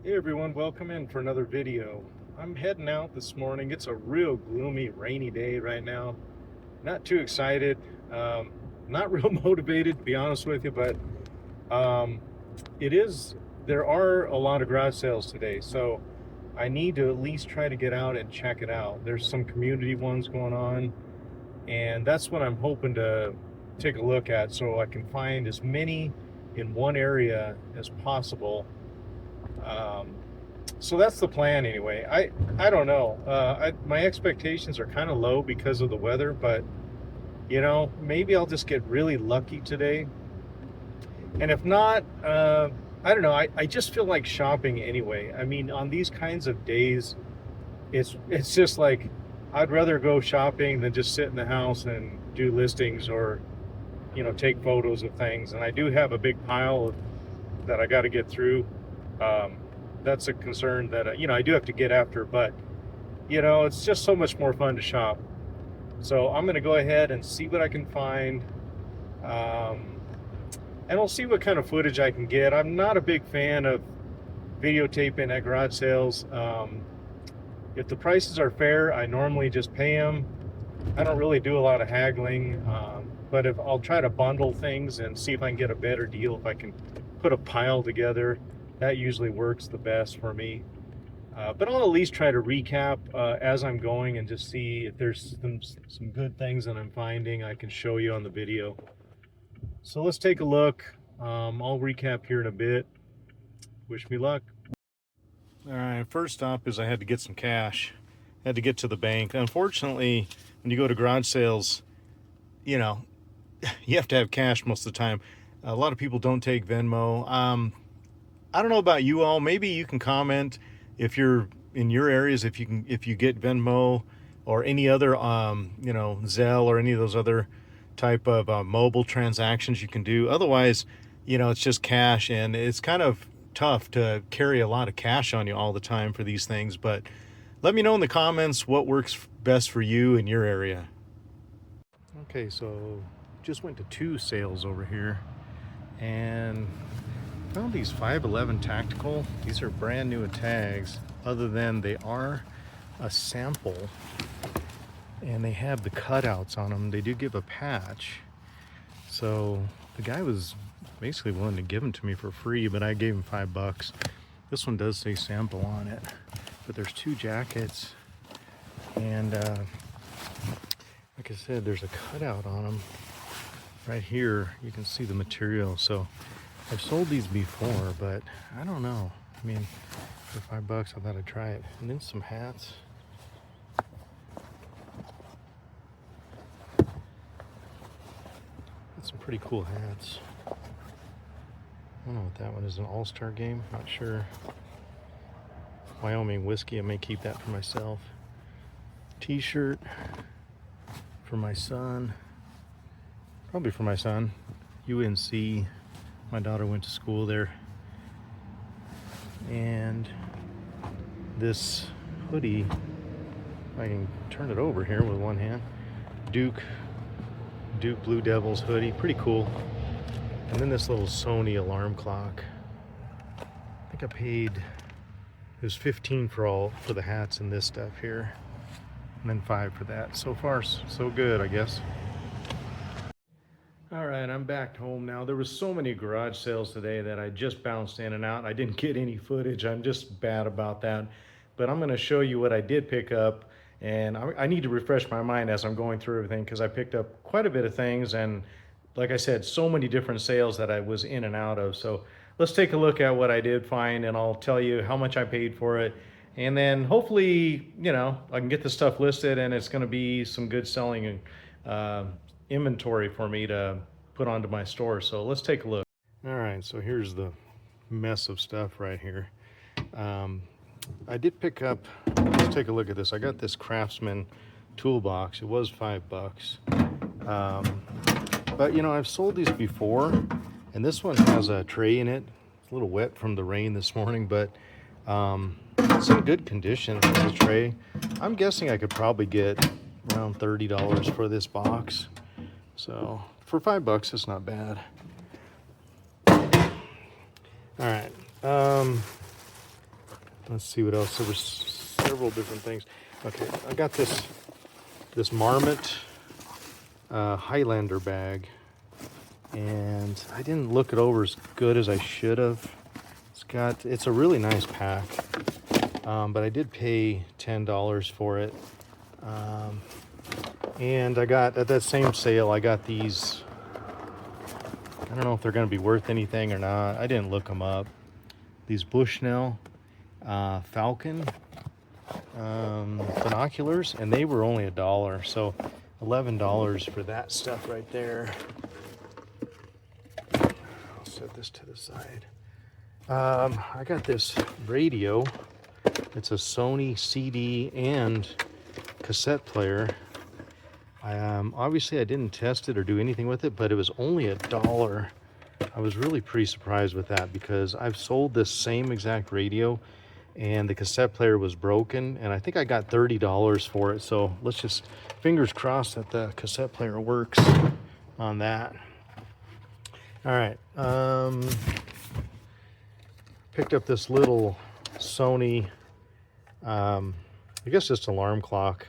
Hey everyone, welcome in for another video. I'm heading out this morning. It's a real gloomy, rainy day right now. Not too excited, not real motivated to be honest with you, but um, it is, there are a lot of garage sales today, so I need to at least try to get out and check it out. There's some community ones going on, and that's what I'm hoping to take a look at so I can find as many in one area as possible. Um, so that's the plan anyway. I don't know. My expectations are kind of low because of the weather, but maybe I'll just get really lucky today. And if not, I don't know. I just feel like shopping anyway. I mean, on these kinds of days, it's just like I'd rather go shopping than just sit in the house and do listings or take photos of things. And I do have a big pile that I got to get through. Um, that's a concern that I do have to get after, but it's just so much more fun to shop. So I'm going to go ahead and see what I can find, and I'll see what kind of footage I can get. I'm not a big fan of videotaping at garage sales. If the prices are fair, I normally just pay them. I don't really do a lot of haggling, but if I'll try to bundle things and see if I can get a better deal, if I can put a pile together, that usually works the best for me. But I'll at least try to recap as I'm going and just see if there's some good things that I'm finding I can show you on the video. So let's take a look. I'll recap here in a bit. Wish me luck. All right, first stop is I had to get some cash. I had to get to the bank. Unfortunately, when you go to garage sales, you know, you have to have cash most of the time. A lot of people don't take Venmo. I don't know about you all. Maybe you can comment if you're in your areas, if you get Venmo or any other Zelle or any of those other type of mobile transactions you can do. Otherwise, it's just cash, and it's kind of tough to carry a lot of cash on you all the time for these things. But let me know in the comments what works best for you in your area. Okay, so just went to 2 sales over here and found these 511 Tactical. These are brand new tags, other than they are a sample and they have the cutouts on them. They do give a patch. So the guy was basically willing to give them to me for free, but I gave him $5. This one does say sample on it, but there's 2 jackets, and like I said, there's a cutout on them right here. You can see the material. So I've sold these before, but I don't know. I mean, for $5, I thought I'd try it. And then some hats. Got some pretty cool hats. I don't know what that one is, an all-star game, not sure. Wyoming whiskey, I may keep that for myself. T-shirt for my son, probably for my son. UNC, my daughter went to school there. And this hoodie, I can turn it over here with one hand. Duke Blue Devils hoodie, pretty cool. And then this little Sony alarm clock. I think I paid, it was $15 for the hats and this stuff here, and then $5 for that. So far, so good, I guess. All right, I'm back home now. There was so many garage sales today that I just bounced in and out. I didn't get any footage. I'm just bad about that. But I'm gonna show you what I did pick up, and I need to refresh my mind as I'm going through everything, because I picked up quite a bit of things, and like I said, so many different sales that I was in and out of. So let's take a look at what I did find, and I'll tell you how much I paid for it. And then hopefully, I can get the stuff listed, and it's gonna be some good selling inventory for me to put onto my store. So let's take a look. All right, so here's the mess of stuff right here. I did pick up, let's take a look at this. I got this Craftsman toolbox. It was $5. But I've sold these before, and this one has a tray in it. It's a little wet from the rain this morning, but it's in good condition as a tray. I'm guessing I could probably get around $30 for this box. So for $5, it's not bad. All right. Let's see what else. There were several different things. Okay, I got this Marmot Highlander bag, and I didn't look it over as good as I should have. It's a really nice pack, but I did pay $10 for it. And I got, at that same sale, I got these. I don't know if they're going to be worth anything or not. I didn't look them up. These Bushnell Falcon binoculars, and they were only $1, so $11 for that stuff right there. I'll set this to the side. I got this radio. It's a Sony CD and cassette player. Obviously I didn't test it or do anything with it, but it was only $1. I was really pretty surprised with that, because I've sold this same exact radio and the cassette player was broken, and I think I got $30 for it. So let's just fingers crossed that the cassette player works on that. All right, picked up this little Sony, I guess just alarm clock.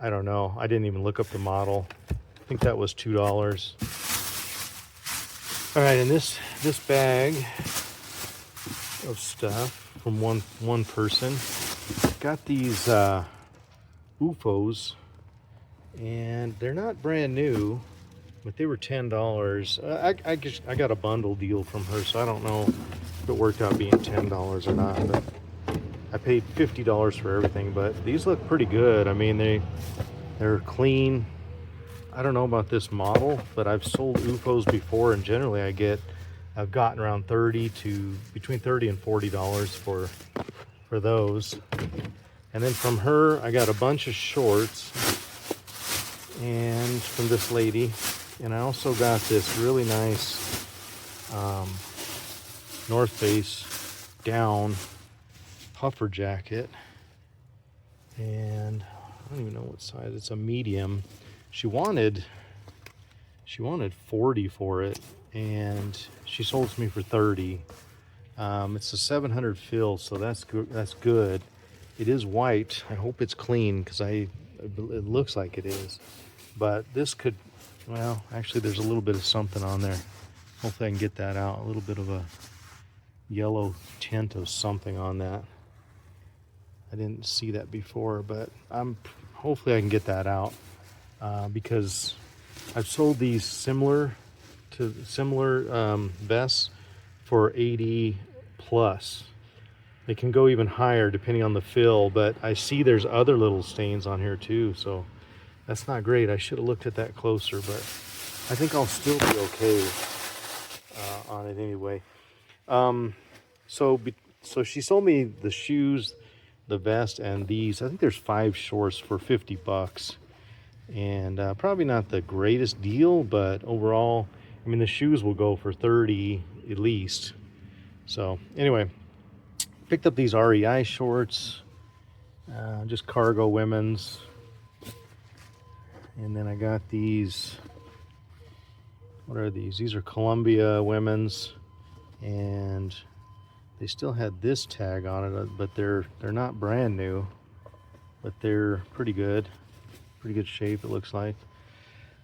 I don't know. I didn't even look up the model. I think that was $2. All right, and this bag of stuff from one person. Got these UFOs, and they're not brand new, but they were $10. I got a bundle deal from her, so I don't know if it worked out being $10 or not, but I paid $50 for everything. But these look pretty good. I mean, they're clean. I don't know about this model, but I've sold UFOs before, and generally I've gotten around between $30 and $40 for those. And then from her, I got a bunch of shorts, and from this lady, and I also got this really nice North Face down puffer jacket, and I don't even know what size. It's a medium. She wanted 40 for it, and she sold it to me for 30. It's a 700 fill, so that's good. It is white. I hope it's clean, because it looks like it is. But this could, well, actually there's a little bit of something on there. Hopefully I can get that out. A little bit of a yellow tint of something on that. I didn't see that before, but hopefully I can get that out, because I've sold these similar vests for 80 plus. They can go even higher depending on the fill, but I see there's other little stains on here too, so that's not great. I should have looked at that closer, but I think I'll still be okay on it anyway. So she sold me the shoes, the vest, and these. I think there's 5 shorts for $50, and probably not the greatest deal, but overall, I mean, the shoes will go for 30 at least. So anyway, picked up these REI shorts, just cargo women's, and then I got these. What are these? These are Columbia women's, and they still had this tag on it, but they're not brand new, but they're pretty good shape, it looks like.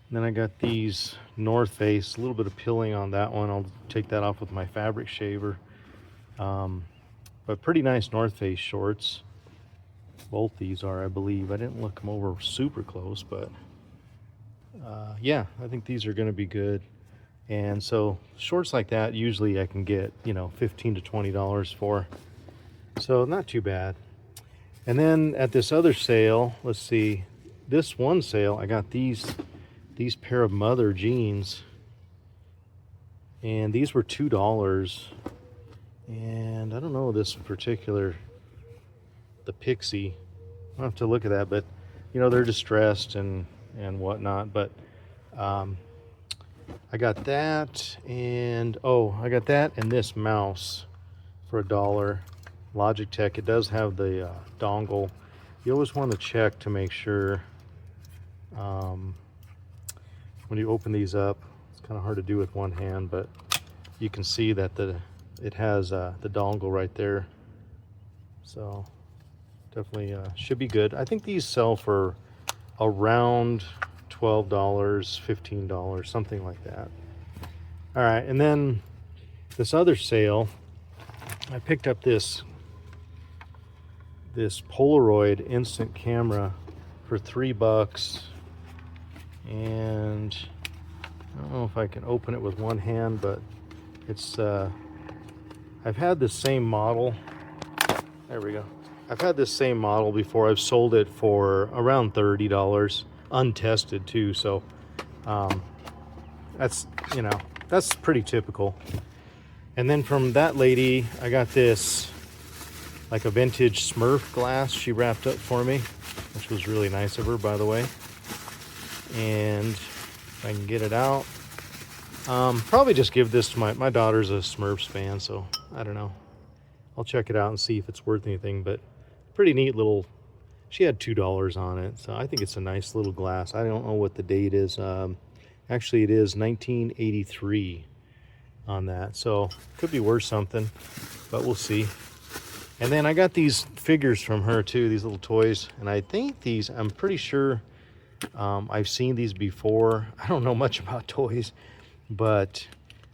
And then I got these North Face, a little bit of pilling on that one. I'll take that off with my fabric shaver. But pretty nice North Face shorts. Both these are, I believe. I didn't look them over super close, but yeah, I think these are going to be good. And so shorts like that, usually I can get, $15 to $20 for. So not too bad. And then at this other sale, let's see, this one sale, I got these pair of mother jeans, and these were $2. And I don't know this particular, the Pixie. I'll have to look at that, but they're distressed and whatnot. But I got that, and I got that and this mouse for $1. Logitech. It does have the dongle. You always want to check to make sure when you open these up. It's kind of hard to do with one hand, but you can see that it has the dongle right there So definitely should be good. I think these sell for around $12, $15, something like that. All right, and then this other sale, I picked up this Polaroid instant camera for $3, and I don't know if I can open it with one hand, but it's I've had this same model. There we go. I've had this same model before. I've sold it for around $30, untested too. So that's, you know, that's pretty typical. And then from that lady, I got this like a vintage Smurf glass she wrapped up for me, which was really nice of her, by the way. And if I can get it out, probably just give this to my daughter's a Smurfs fan, so I don't know. I'll check it out and see if it's worth anything, but pretty neat little, she had $2 on it, so I think it's a nice little glass. I don't know what the date is. Actually, it is 1983 on that, so could be worth something, but we'll see. And then I got these figures from her too, these little toys, and I think these, I'm pretty sure I've seen these before. I don't know much about toys, but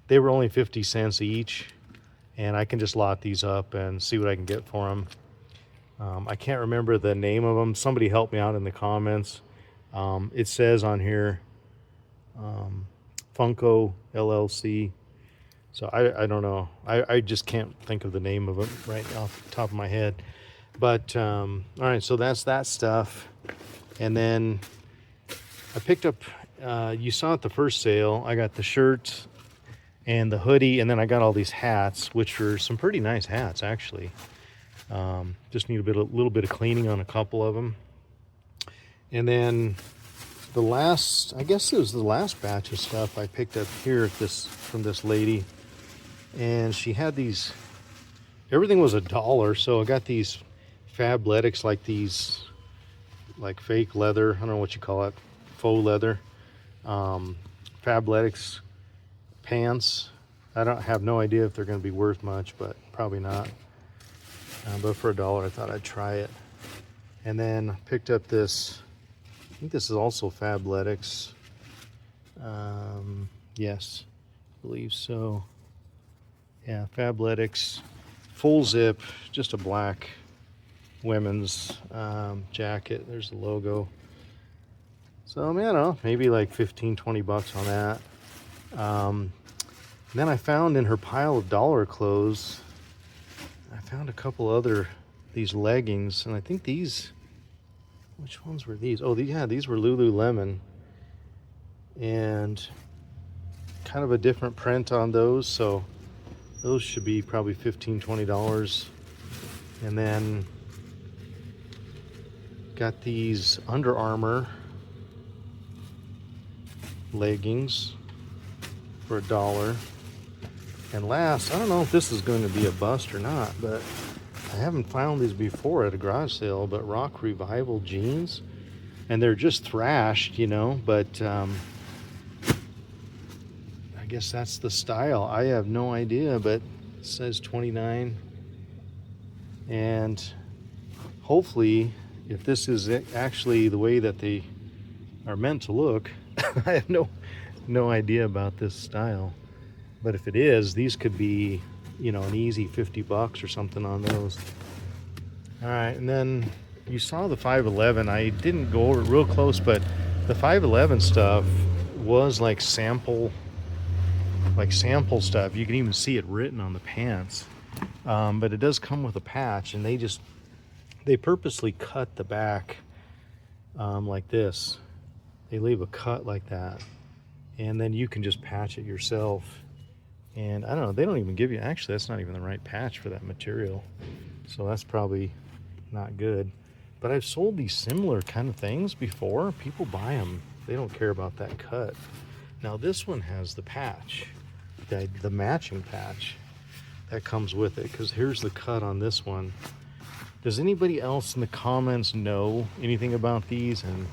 they were only 50 cents each, and I can just lot these up and see what I can get for them. I can't remember the name of them. Somebody help me out in the comments. It says on here Funko LLC. So I don't know. I just can't think of the name of it right off the top of my head. But all right, so that's that stuff. And then I picked up, you saw at the first sale, I got the shirt and the hoodie, and then I got all these hats, which are some pretty nice hats actually. Just need a little bit of cleaning on a couple of them. And then the last, I guess it was the last batch of stuff I picked up here at from this lady, and she had these, everything was $1, so I got these Fabletics, like these like fake leather, I don't know what you call it, faux leather, Fabletics pants. I don't have no idea if they're going to be worth much, but probably not. But for $1, I thought I'd try it. And then picked up this, I think this is also Fabletics. Yes, I believe so. Yeah, Fabletics, full zip, just a black women's jacket. There's the logo. So I mean, I don't know, maybe like 15, 20 bucks on that. And then I found in her pile of dollar clothes, I found a couple other, these leggings, and I think these, which ones were these? Oh, yeah, these were Lululemon, and kind of a different print on those, so those should be probably $15, $20. And then got these Under Armour leggings for $1. And last, I don't know if this is going to be a bust or not, but I haven't found these before at a garage sale, but Rock Revival jeans, and they're just thrashed, you know, but I guess that's the style. I have no idea, but it says 29, and hopefully if this is actually the way that they are meant to look, I have no idea about this style. But if it is, these could be, you know, an easy 50 bucks or something on those. All right, and then you saw the 511. I didn't go over it real close, but the 511 stuff was like sample stuff. You can even see it written on the pants. But it does come with a patch, and they purposely cut the back like this. They leave a cut like that, and then you can just patch it yourself. And I don't know, they don't even give you, actually that's not even the right patch for that material, so that's probably not good. But I've sold these similar kind of things before. People buy them, they don't care about that cut. Now this one has the patch, the matching patch that comes with it, because here's the cut on this one. Does anybody else in the comments know anything about these? And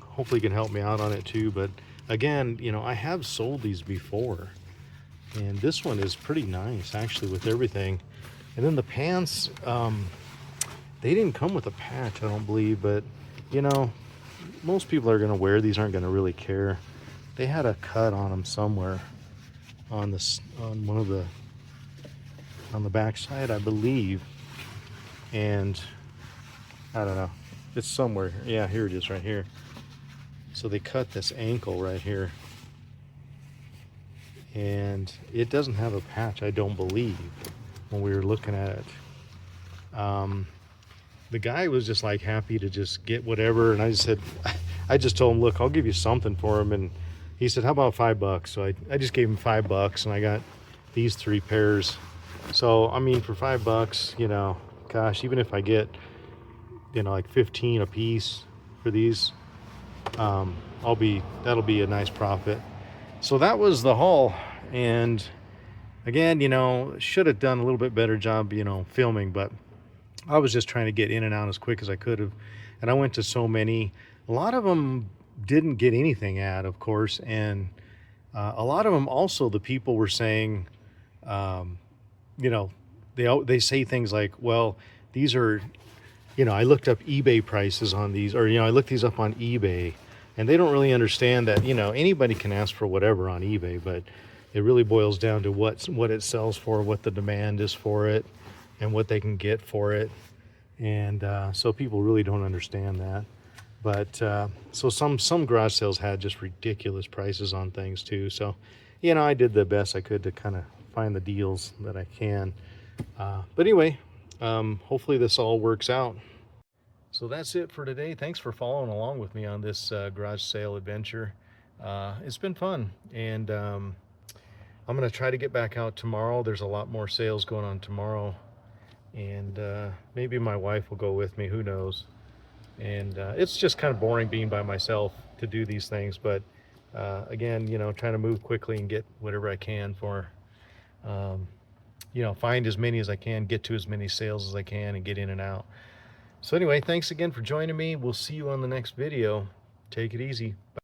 hopefully you can help me out on it too. But again, you know, I have sold these before, and this one is pretty nice actually with everything. And then the pants, they didn't come with a patch, I don't believe, but you know, most people are going to wear these, aren't going to really care. They had a cut on them somewhere on this, on one of the, on the back side, I believe. And I don't know, it's somewhere. Yeah, here it is right here. So they cut this ankle right here, and it doesn't have a patch, I don't believe, when we were looking at it. The guy was just like happy to just get whatever, and I just said, I just told him, look, I'll give you something for him. And he said, how about $5? So I just gave him $5, and I got these 3 pairs. So I mean, for $5, you know, gosh, even if I get, you know, like 15 a piece for these, that'll be a nice profit. So that was the haul. And again, you know, should have done a little bit better job, you know, filming, but I was just trying to get in and out as quick as I could have. And I went to so many. A lot of them didn't get anything at, of course. And a lot of them also, the people were saying, you know, they say things like, well, these are, you know, I looked up eBay prices on these, or, you know, I looked these up on eBay. And they don't really understand that, you know, anybody can ask for whatever on eBay, but it really boils down to what it sells for, what the demand is for it, and what they can get for it. And so people really don't understand that. But so some garage sales had just ridiculous prices on things too. So, you know, I did the best I could to kind of find the deals that I can. But anyway, hopefully this all works out. So that's it for today. Thanks for following along with me on this garage sale adventure. It's been fun, and I'm going to try to get back out tomorrow. There's a lot more sales going on tomorrow, and maybe my wife will go with me, who knows. And it's just kind of boring being by myself to do these things, but again, you know, trying to move quickly and get whatever I can for, you know, find as many as I can, get to as many sales as I can, and get in and out. So anyway, thanks again for joining me. We'll see you on the next video. Take it easy. Bye.